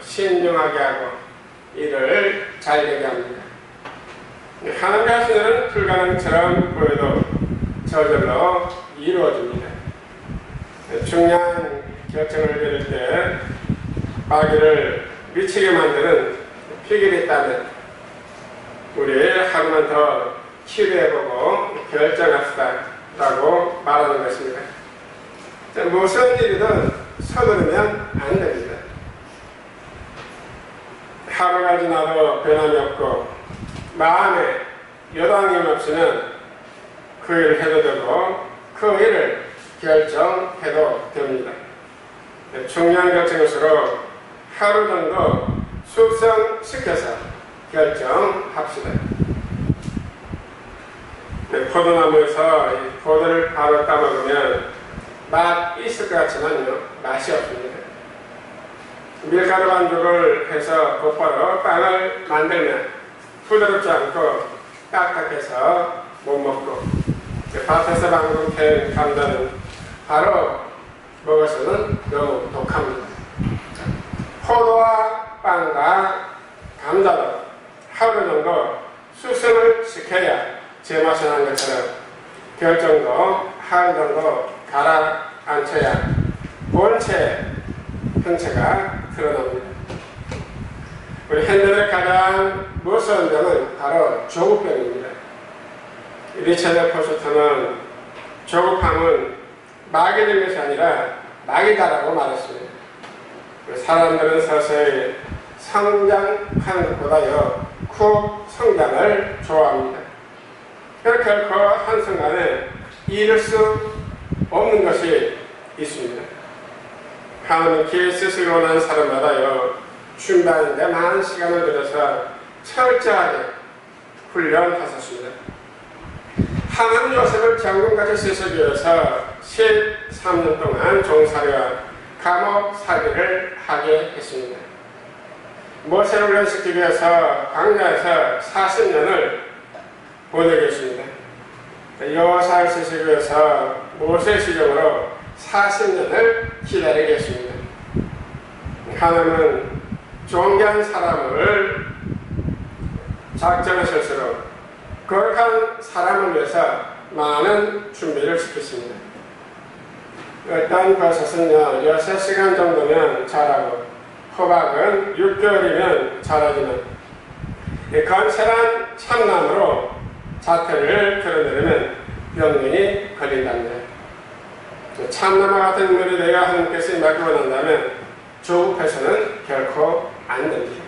신중하게 하고 일을 잘 되게 합니다. 하나님의 하신 일은 불가능처럼 보여도 저절로 이루어집니다. 중요한 결정을 내릴 때 마귀를 미치게 만드는 피길이 있다면 우리 하루만 더 치료해보고 결정합시다 라고 말하는 것입니다. 무슨 일이든 서두르면 안 됩니다. 하루가 지나도 변함이 없고 마음에 여당임 없이는 그 일을 해도 되고 그 일을 결정해도 됩니다. 중요한 결정일수록 하루 정도 숙성시켜서 결정합시다. 포도나무에서 이 포도를 바로 따먹으면 맛 있을 것 같지만요, 맛이 없습니다. 밀가루 반죽을 해서 곧바로 빵을 만들면 부드럽지 않고 딱딱해서 못 먹고, 밭에서 방금 캐는 감자는 바로 먹어서는 너무 독합니다. 포도와 빵과 감자도 하루 정도 숙성을 시켜야 제맛이 나는 것처럼 결정도 하루 정도 가라앉혀야 본체 형체가 드러납니다. 우리 현대인의 가장 무서운 병은 바로 조급병입니다. 리차드 포스터는 조급함은 마귀 된 것이 아니라 마귀다라고 말했습니다. 사람들은 서서히 성장하는 것보다요 쿡 성장을 좋아합니다. 그러나 결코 한순간에 이룰 수 없는 것이 있습니다. 하나님께 스스로 원하는 사람마다요 준비하는데 많은 시간을 들여서 철저하게 훈련하셨습니다. 하나님 요셉을 정금같이 쓰시기 위해서 13년 동안 종살이와 감옥 살이를 하게 했습니다. 모세를 훈련시키기 위해서 광야에서 40년을 보내게 했습니다. 여호사를 쓰시기 위해서 모세 시정으로 40년을 기다리게 했습니다. 하나님은 존귀한 사람을 작정하실수록 거룩한 사람을 위해서 많은 준비를 시켰습니다. 어떤 버섯은요 6시간 정도면 자라고 호박은 6개월이면 자라지만 건실한 참나무로 자태를 드러내려면 병명이 걸린답니다. 참나무 같은 인물이 내가 하나님께서 맡기고 난다면 조급해서는 결코 안 됩니다.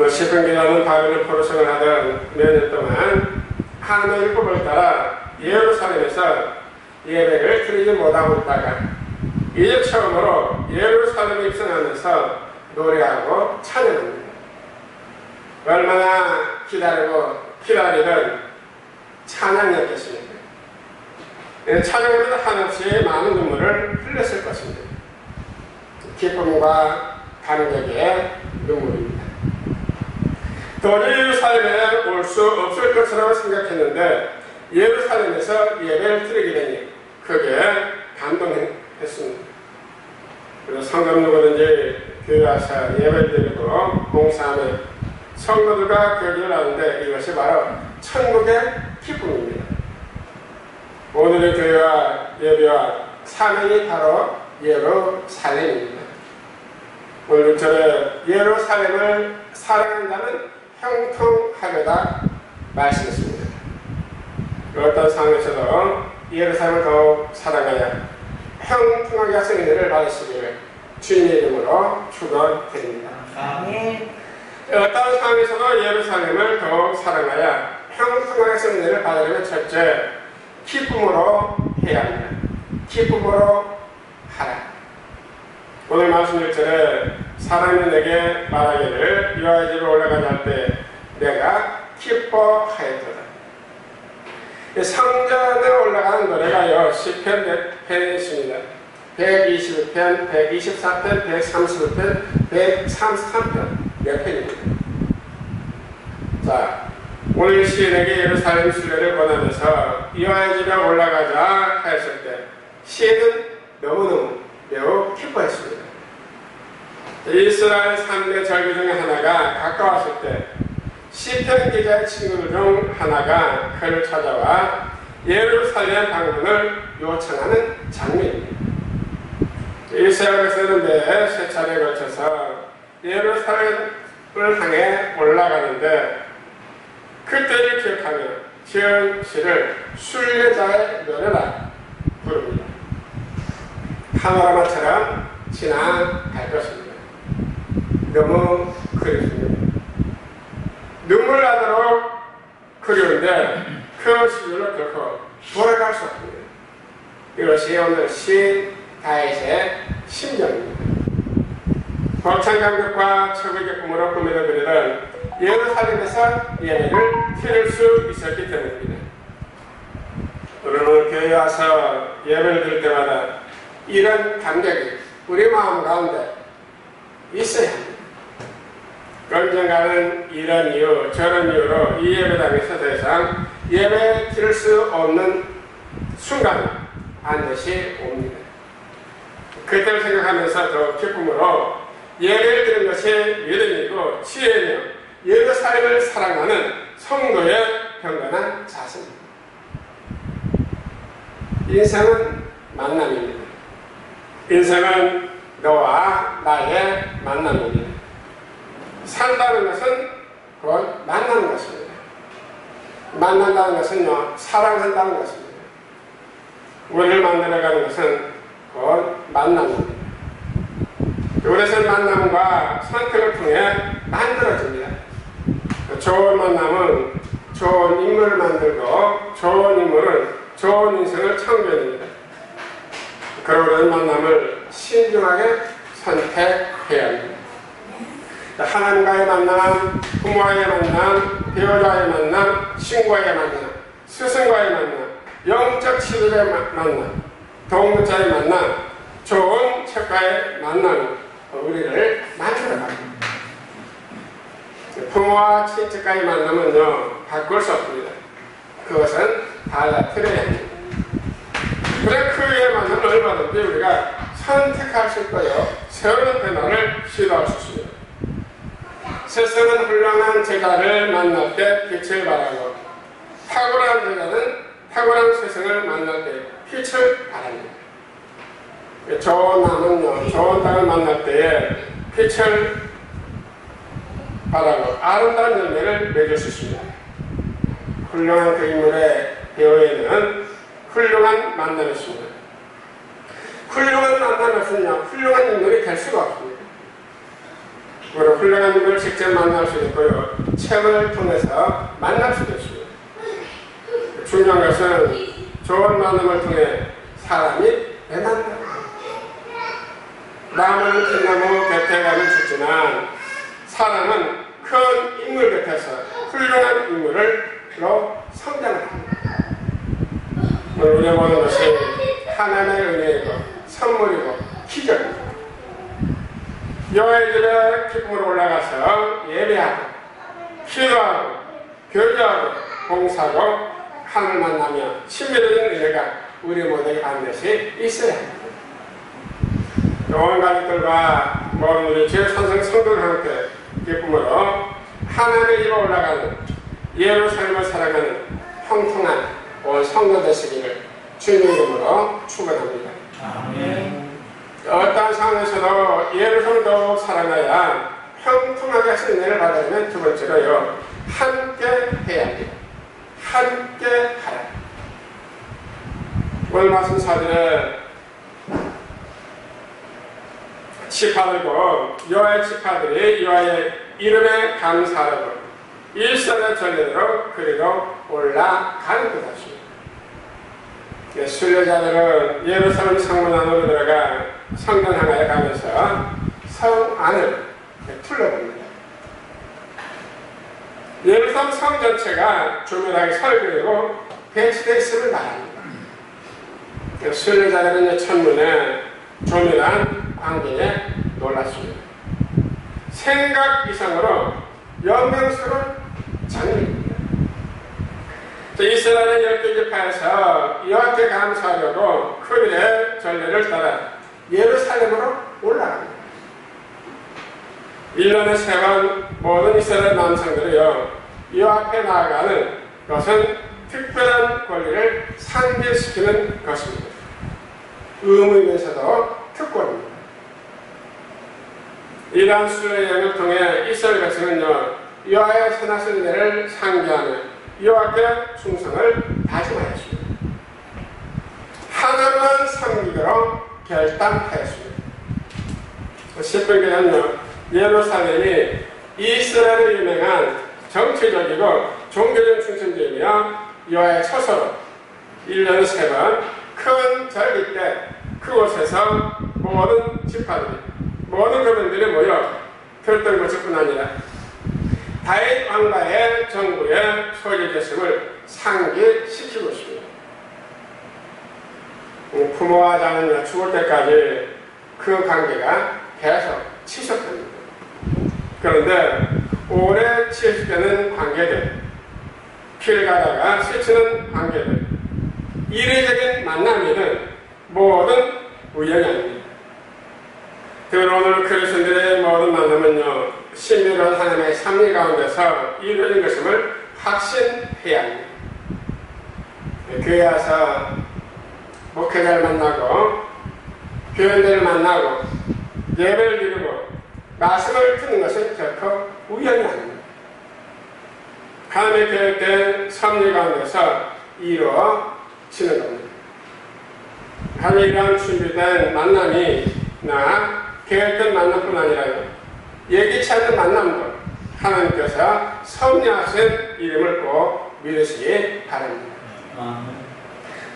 시편기자는 바벨론 포로성을 하던 몇 년 동안 하나님의 율법을 따라 예루살렘에서 예배를 드리지 못하고 있다가 이제 처음으로 예루살렘에 입성하면서 노래하고 찬양합니다. 얼마나 기다리던 찬양이었겠습니까? 찬양으로도 한없이 많은 눈물을 흘렸을 것입니다. 기쁨과 감격의 눈물입니다. 도저히 예루살렘에 올 수 없을 것이라고 생각했는데 예루살렘에서 예배를 드리게 되니 크게 감동했습니다. 그래서 성도는 누구든지 교회 와서 예배를 드리고 봉사하며 성도들과 교제를 하는데 이것이 바로 천국의 기쁨입니다. 오늘의 교회와 예배와 사명이 바로 예루살렘입니다. 오늘 6절에 예루살렘을 사랑한다면 형통하려다 말씀했습니다. 어떤 상황에서도 예루살렘을 더욱 사랑하여 형통하게 하신 은혜를 받으시기를 주님의 이름으로 축원드립니다. 아멘. 어떤 상황에서도 예루살렘을 더욱 사랑하여 형통하게 하신 은혜를 받으려면 첫째, 기쁨으로 해야 합니다. 기쁨으로 하라. 오늘 말씀 1절에 사람이 내게 말하기를 여호와의 집에 올라가자 할 때 내가 기뻐하였도다. 성전에 올라가는 노래가요 시편 몇 편이 있습니다. 121편, 124편, 131편, 133편 몇 편입니다. 자, 오늘 시인에게 예루살렘 순례를 권하면서 여호와의 집에 올라가자 했을 때 시인은 너무너무 매우 기뻐했습니다. 이스라엘 3대 절기 중에 하나가 가까웠을 때 시편 기자의 친구들 중 하나가 그를 찾아와 예루살렘 방문을 요청하는 장면입니다. 이스라엘에서는 매 세 차례에 걸쳐서 예루살렘을 향해 올라가는데 그때를 기억하며 지은 시를 순례자의 노래라 부릅니다. 파노라마처럼 지나갈 것입니다. 너무 그립습니다. 눈물 나도록 그리운데 그 시절로 결코 돌아갈 수 없습니다. 이것이 오늘 시 다윗의 심정입니다. 벅찬 감격과 최고의 꿈으로 꿈에도 그리던 예루살렘에서 예배를 드릴 수 있었기 때문입니다. 우리는 교회에 와서 예배를 드릴 때마다 이런 감격이 우리 마음 가운데 있어야 합니다. 언젠가는 이런 이유 저런 이유로 이 예배당에서 더 이상 예배 드릴 수 없는 순간이 반드시 옵니다. 그때를 생각하면서 더 기쁨으로 예배를 드리는 것이 믿음이고 지혜이며 예루살렘을 사랑하는 성도의 경건한 자세입니다. 인생은 만남입니다. 인생은 너와 나의 만남입니다. 산다는 것은 곧 만나는 것입니다. 만난다는 것은요, 사랑한다는 것입니다. 우리를 만들어가는 것은 곧 만남입니다. 우리의 만남과 선택을 통해 만들어집니다. 좋은 만남은 좋은 인물을 만들고 좋은 인물은 좋은 인생을 창조해냅니다. 그런 만남을 신중하게 선택해야 합니다. 하나님과의 만남, 부모와의 만남, 배우자와의 만남, 친구와의 만남, 스승과의 만남, 영적 지도자의 만남, 동무자의 만남, 좋은 책과의 만남, 우리를 만들어갑니다. 부모와 친척과의 만남은요, 바꿀 수 없습니다. 그것은 달라뜨려야 합니다. 그래 그 위의 만남은 얼마든지 우리가 선택할 수 있고요, 새로운 변화를 시도할 수 있습니다. 세상은 훌륭한 제자를 만날 때 빛을 발하고 탁월한 제자는 탁월한 세상을 만날 때 빛을 발합니다. 좋은 나무는요, 좋은 땅을 만날 때에 빛을 발하고 아름다운 열매를 맺을 수 있습니다. 훌륭한 그 인물의 배후에는 훌륭한 만남이 있습니다. 훌륭한 만남이 없으면 훌륭한 인물이 될 수가 없습니다. 우리는 훌륭한 인물을 직접 만날 수 있고요, 책을 통해서 만날 수도 있습니다. 중요한 것은 좋은 만남을 통해 사람이 변한다. 나무는 뒷나무 곁에 가면 죽지만 사람은 큰 인물 곁에서 훌륭한 인물로 성장을 합니다. 우리가 보는 것이 하나님의 은혜이고 선물이고 기적입니다. 여호와의 집에 기쁨으로 올라가서 예배하고 기도하고 교제하고 봉사하고 하나님을 만나며 친밀한 은혜가 우리 모두에게 반드시 있어야 합니다. 온 가족들과 모든 우리 제천성 성도들 함께 기쁨으로 하나님의 집에 올라가는 예루살렘을 사랑하는 형통한 온 성도 되시기를 주님의 이름으로 축원합니다. 아멘. 어떠한 상황에서도 예루살렘을 더욱 사랑하여 형통하게 하시는 은혜를 받으면 두 번째로요, 함께 해야 합니다. 함께 하라. 오늘 말씀 사들은 지파들고 여호와의 지파들이 여호와의 이름에 감사하고 일선의 전례대로 그리로 올라가는 것이었습니다. 순례자들은 예루살렘 성문 안으로 들어가 성전 향하여 가면서 성 안을 둘러봅니다. 예루살렘 성 전체가 조밀하게 설계되고 배치되어 있음을 말합니다. 순례자들은 천문에 조밀한 광경에 놀랐습니다. 생각 이상으로 영광스러운 장면입니다. 이스라엘의 12 지파에서 여호와께 감사하려고 그 일의 전례를 따라 예루살렘으로 올라갑니다. 1년에 3번 모든 이스라엘 남성들이요 이 앞에 나아가는 것은 특별한 권리를 상기시키는 것입니다. 의무이면서도 특권입니다. 이러한 수의 여행을 통해 이스라엘 백성은요 여호와의 선하신 은혜를 상기하며 여호와께 충성을 다짐하였습니다. 하나님만 섬기기로 결단하였습니다. 10분기는요 예루살렘이 이스라엘의 유명한 정치적이고 종교적 중심지이며 여호와의 처소로 1년에 3번 큰 절기 때 그곳에서 모든 지파들이 모든 교민들이 모여 들었던 것뿐 아니라 다윗 왕가의 정부의 소유됐음을 상기시키고 있습니다. 부모와 자는 죽을 때까지 그 관계가 계속 지속됩니다. 그런데 오래 지속되는 관계들, 길 가다가 스치는 관계들, 이례적인 만남이든 모든 우연이 아닙니다. 특히 오늘 그리스도인들의 모든 만남은요 신비로운 하나님의 섭리 가운데서 이루어진 것임을 확신해야 합니다. 교회 와서 목회자를 만나고 교인들을 만나고 예배를 드리고 말씀을 듣는 것은 결코 우연이 아닙니다. 하나님의 계획된 섭리 가운데서 이루어지는 겁니다. 하나님의 이러한 준비된 만남이나 계획된 만남뿐 아니라요 예기치 않는 만남도 하나님께서 섭리하신 이름을 꼭 믿으시기 바랍니다.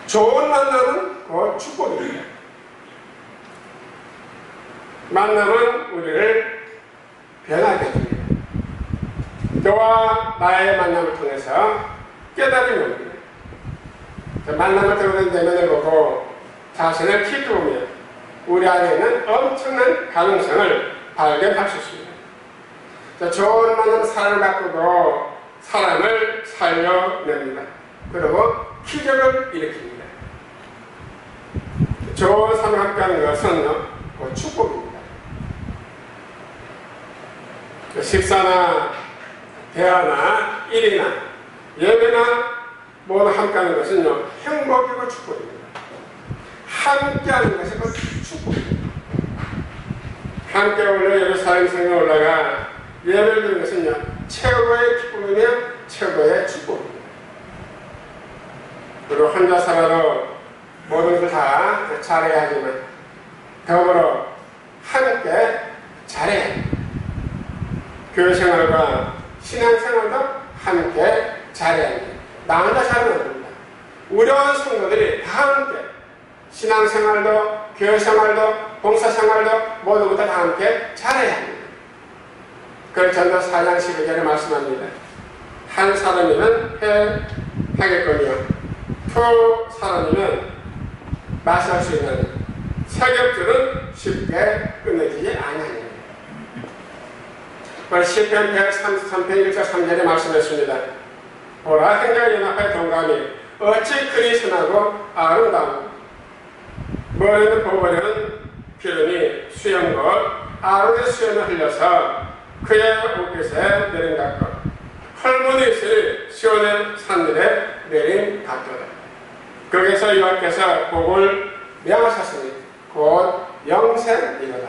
좋은 만남은 곧 축복입니다. 만남은 우리를 변하게 해줍니다. 너와 나의 만남을 통해서 깨달음이 옵니다. 만남을 통한 내면을 보고 자신을 키우며 우리 안에 있는 엄청난 가능성을 발견할 수 있습니다. 좋은 만남 사람을 바꾸고 사람을 살려냅니다. 그리고 기적을 일으킵니다. 좋은 삶을 함께하는 것은 축복입니다. 식사나 대화나 일이나 예배나 모두 함께하는 것은요 행복이고 축복입니다. 함께하는 것이 곧 축복입니다. 함께 올라 예루살렘 성에 올라가 예배를 드리는 것은요 최고의 기쁨이며 최고의 축복입니다. 그리고 혼자 살아도 모든 것을 다 잘해야 하지만 더불어 함께 잘해야 합니다. 교회생활과 신앙생활도 함께 잘해야 합니다. 나 혼자 잘하면 안 됩니다. 우리와 성도들이 다 함께 신앙생활도 교회생활도 봉사생활도 모두 다 함께 잘해야 합니다. 그걸 전도 4장 12절에 말씀합니다. 한 사람이면 하겠거니와 두 사람이면 마실 수 있는 사격줄은 쉽게 끊어지지 않으니. 시편 133편 1절 3절에 말씀했습니다. 보라 행렬 연합의 동감이 어찌 그리 선하고 아름다운 머리는 보버리는 기름이 수염과 아론의 수염을 흘려서 그의 옷깃에 내린 같고 헐몬의 이슬이 시온의 산들에 내린 같도다. 거기서 여호와께서 복을 명하셨으니 곧 영생이로다.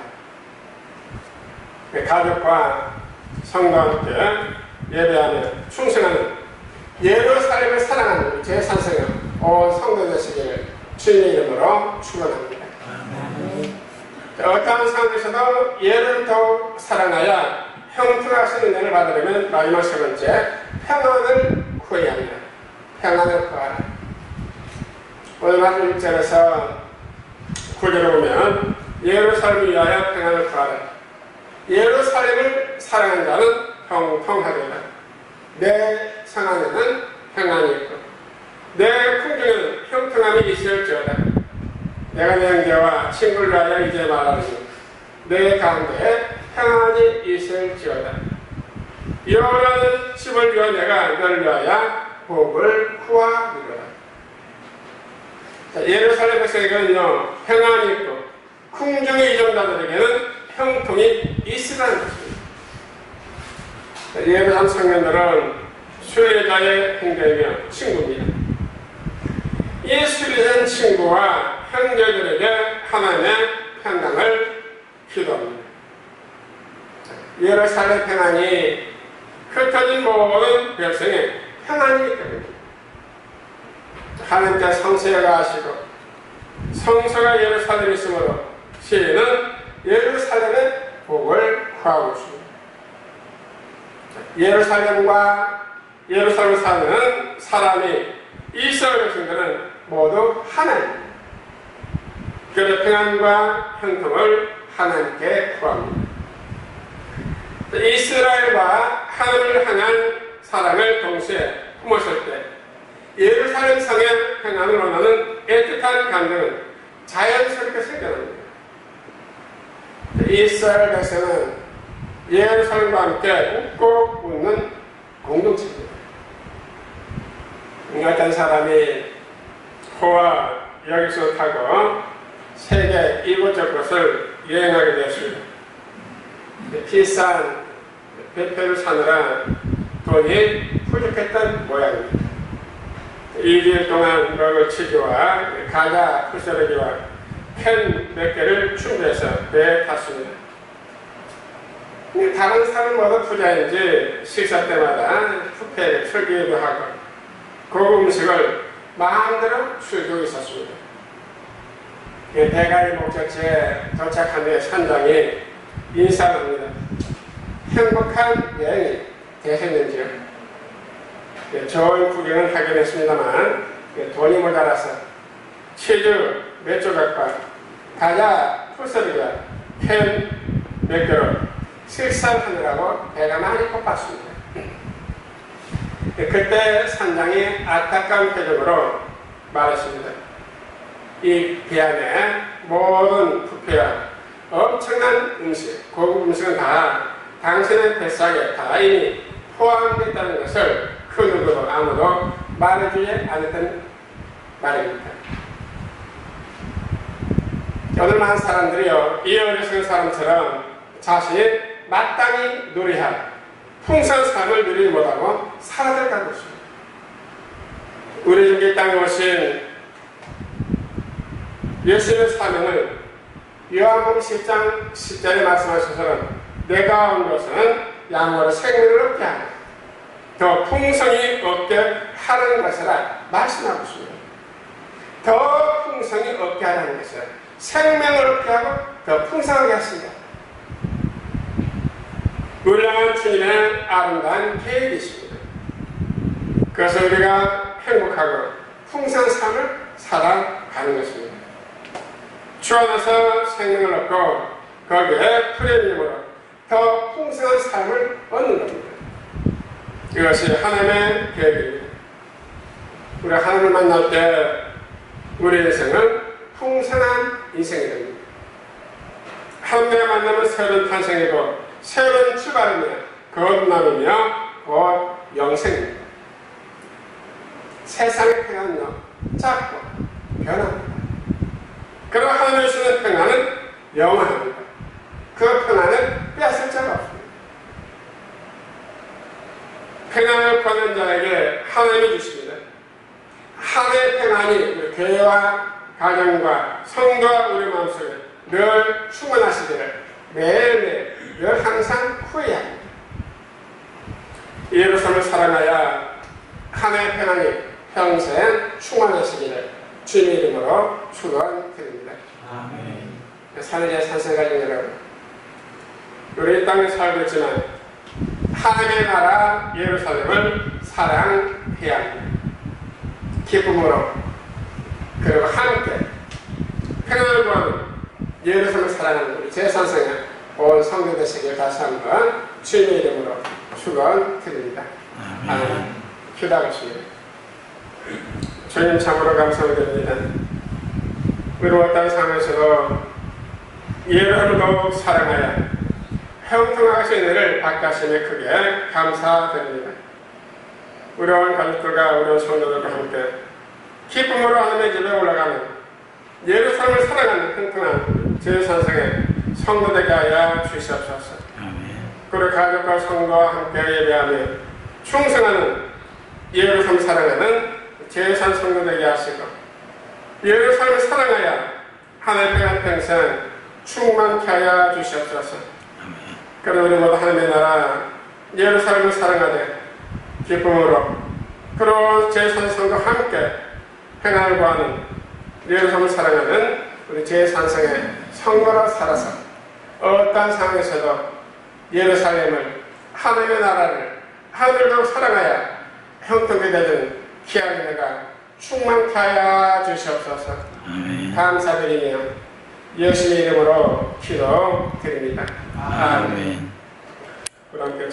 가족과 성도와 함께 예배하며 충성하는 예루살렘을 사랑하는 제3세가 온 성도 되시기를 주님의 이름으로 축원합니다. 어떠한 상황에서도 예를 더욱 사랑하여 형통하신 은혜를 받으려면 마지막 세 번째 평안을 구해야 합니다. 평안을 구하라. 오늘 말씀 1절에서 9절에 보면 예루살렘을 위하여 평안을 구하라. 예루살렘을 사랑하는 자는 형통하리라. 내 성 안에는 평안이 있고 내 궁중에는 형통함이 있을지어다. 내가 내 형제와 친구를 위하여 이제 말하노니 내 가운데에 평안이 있을지어다. 여호와라는 집을 위하여 내가 너를 위하여 복을 구하리로다. 예루살렘 백성에게는요 평안이 있고 궁중의 이정자들에게는 형통이 있으라는 것입니다. 예루살렘 성면들은 순례자의 행동이며 친구입니다. 이 순례자인 친구와 형제들에게 하나님의 평강을 기도합니다. 예루살렘 평안이 흩어진 모든 백성의 평안이기 때문입니다. 하나님께서 성소에 가시고 성소가 예루살렘에 있으므로 시인은 예루살렘의 복을 구하고 있습니다. 예루살렘과 예루살렘 사는 사람이 이스라엘 백성들은 모두 하나입니다. 그의 평안과 형통을 하나님께 구합니다. 이스라엘과 하나님을 향한 사랑을 동시에 품었을 때 예루살렘 성의 평안을 원하는 애틋한 감정은 자연스럽게 생겨납니다. 이스라엘 백성은 예루살렘과 함께 웃고 웃는 공동체입니다. 어떤 사람이 호와 여객선을 타고 세계 이곳저곳을 여행하게 되었습니다. 비싼 배표를 사느라 돈이 부족했던 모양입니다. 2주일 동안 먹을 치즈와 과자 푸세르기와 캔 몇 개를 준비해서 배에 탔습니다. 다른 사람 모두 부자인지 식사 때마다 뷔페를 즐기기도 하고 고급 음식을 마음대로 즐기고 있었습니다. 대가리 목적지에 도착한 뒤에 선장이 인사합니다. 행복한 여행이 되셨는지요? 좋은 구경을 하긴 했습니다만 돈이 모자라서 치즈 몇 조각과 과자 푸세르기와 캔 몇 개로 식사하느라고 배가 많이 고팠습니다. 그때 선장이 안타까운 표정으로 말했습니다. 이 배 안에 모든 뷔페와 엄청난 음식, 고급 음식은 다 당신의 뱃속에 다 이미 포함됐다는 것을 그 누구도 아무도 말해주지 않았던 말입니다. 오늘 많은 사람들이요, 이 어리석은 사람처럼 자신이 마땅히 누려야 풍성한 삶을 누리지 못하고 살아들어가고 있습니다. 우리 중에 땅에 오신 예수님의 사명을 요한복음 10장 10절에 말씀하셔서는 내가 온 것은 양으로 생명을 얻게 하고 더 풍성히 얻게 하는 것이라 말씀하고 있습니다. 더 풍성히 얻게 하는 것을 생명을 얻게 하고 더 풍성하게 하십니다. 우리는 주님의 아름다운 계획이십니다. 그래서 우리가 행복하고 풍성한 삶을 살아가는 것입니다. 주 안에서 생명을 얻고 거기에 프레미엄으로 더 풍성한 삶을 얻는 겁니다. 이것이 하나님의 계획입니다. 우리 하나님을 만날 때 우리 인생은 풍성한 인생이 됩니다. 하나님을 만나면 새로운 탄생이고 새로운 출발이며 거듭남이며 곧 영생입니다. 세상의 평안은요 작고 변합니다. 그러나 하나님이 주시는 평안은 영원합니다. 그 평안은 빼앗을 자가 없습니다. 평안을 구하는 자에게 하나님이 주십니다. 하나님의 평안이 우리 교회와 가정과 성도와 우리 마음속에 늘 충만하시기를 매일매일 늘 항상 구해야 합니다. 예루살렘을 사랑하여 하나님의 평안이 평생 충만하시기를 주님의 이름으로 축원드립니다. 아멘. 사는 산성가족 여러분, 우리 이 땅에 살고 있지만 하나님의 나라 예루살렘을 사랑해야 합니다. 기쁨으로 그리고 함께 평안을 구하는 예루살렘을 사랑하는 우리 제산성의 온 성도 되시길 다시 한번 주님의 이름으로 축원드립니다. 아멘. 기도하겠습니다. 주님 참으로 감사드립니다. 외로웠던 땅 상황에서도 예루살렘을 더욱 사랑하여 형통하신 은혜를 받가심에 크게 감사드립니다. 우리 온 가족들과 우리 온 성도들과 함께 기쁨으로 하나님의 집에 올라가는 예루살렘을 사랑하는 형통한 제산성의 성도되게 하여 주시옵소서. 아멘. 그리고 가족과 성도와 함께 예배하며 충성하는 예루살렘 사랑하는 제산 성도 되게 하시고 예루살렘을 사랑하여 하나님의 평안 평생 충만케 하여 주시옵소서. 그리고 우리 모두 하나님의 나라 예루살렘을 사랑하되 기쁨으로 그리고 제산 성도와 함께 평안을 구하는 예루살렘을 사랑하는 우리 제3성의 성도로 살아서 어떠한 상황에서도 예루살렘을 하나님의 나라를 하늘로 사랑하여 형통하게 되는 귀한 은혜가 충만케 하여 주시옵소서. 감사드리며 예수의 이름으로 기도드립니다. 아멘. 그럼 그